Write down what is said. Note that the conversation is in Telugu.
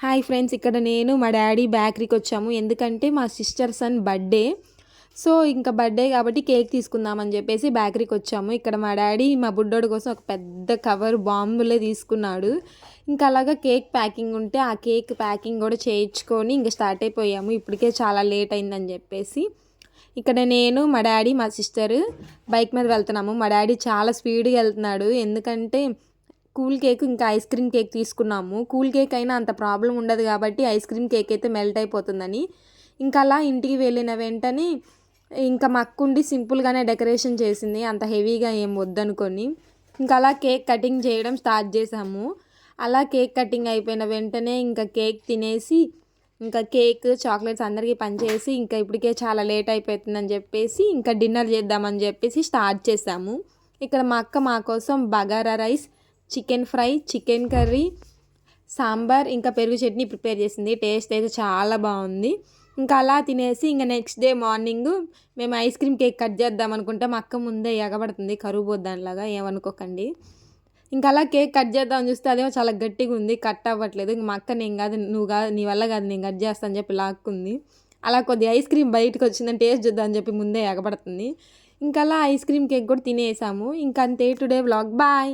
హాయ్ ఫ్రెండ్స్, ఇక్కడ నేను మా డాడీ బేకరీకి వచ్చాము. ఎందుకంటే మా సిస్టర్ సన్ బర్త్డే. సో ఇంకా బర్త్డే కాబట్టి కేక్ తీసుకుందామని చెప్పేసి బేకరీకి వచ్చాము. ఇక్కడ మా డాడీ మా బుడ్డోడి కోసం ఒక పెద్ద కవర్ బాంబులే తీసుకున్నాడు. ఇంకా అలాగా కేక్ ప్యాకింగ్ ఉంటే ఆ కేక్ ప్యాకింగ్ కూడా చేయించుకొని ఇంకా స్టార్ట్ అయిపోయాము. ఇప్పటికే చాలా లేట్ అయిందని చెప్పేసి ఇక్కడ నేను మా డాడీ మా సిస్టర్ బైక్ మీద వెళ్తున్నాము. మా డాడీ చాలా స్పీడ్గా వెళ్తున్నాడు. ఎందుకంటే కూల్ కేక్ ఇంకా ఐస్ క్రీమ్ కేక్ తీసుకున్నాము. కూల్ కేక్ అయినా అంత ప్రాబ్లం ఉండదు కాబట్టి ఐస్ క్రీమ్ కేక్ అయితే మెల్ట్ అయిపోతుందని ఇంకా అలా ఇంటికి వెళ్ళిన వెంటనే ఇంకా మా అక్క ఉండి సింపుల్గానే డెకరేషన్ చేసింది. అంత హెవీగా ఏం వద్దనుకొని ఇంకా అలా కేక్ కటింగ్ చేయడం స్టార్ట్ చేసాము. అలా కేక్ కటింగ్ అయిపోయిన వెంటనే ఇంకా కేక్ తినేసి ఇంకా కేక్ చాక్లెట్స్ అందరికీ పంచేసి ఇంకా ఇప్పటికే చాలా లేట్ అయిపోతుందని చెప్పేసి ఇంకా డిన్నర్ చేద్దామని చెప్పేసి స్టార్ట్ చేసాము. ఇక్కడ మా అక్క మా కోసం bagara rice, chicken fry, chicken curry, sambar ఇంకా పెరుగు చట్నీ ప్రిపేర్ చేసింది. టేస్ట్ అయితే చాలా బాగుంది. ఇంకా అలా తినేసి ఇంకా నెక్స్ట్ డే మార్నింగ్ మేము ఐస్ క్రీమ్ కేక్ కట్ చేద్దాం అనుకుంటే మా అక్క ముందే ఎగబడుతుంది, కరువు పోద్దానిలాగా, ఏమనుకోకండి. ఇంకా అలా కేక్ కట్ చేద్దామని చూస్తే అదేమో చాలా గట్టిగా ఉంది, కట్ అవ్వట్లేదు. ఇంక మా అక్క నేను కాదు, నువ్వు కాదు, నీ వల్ల కాదు, నేను కట్ చేస్తాను అని చెప్పి లాక్కుంది. అలా కొద్ది ఐస్ క్రీమ్ బయటకు వచ్చిందని టేస్ట్ చూద్దామని చెప్పి ముందే ఎగబడుతుంది. ఇంకా అలా ఐస్ క్రీమ్ కేక్ కూడా తినేసాము. ఇంకా అంతే టుడే వ్లాగ్. బాయ్.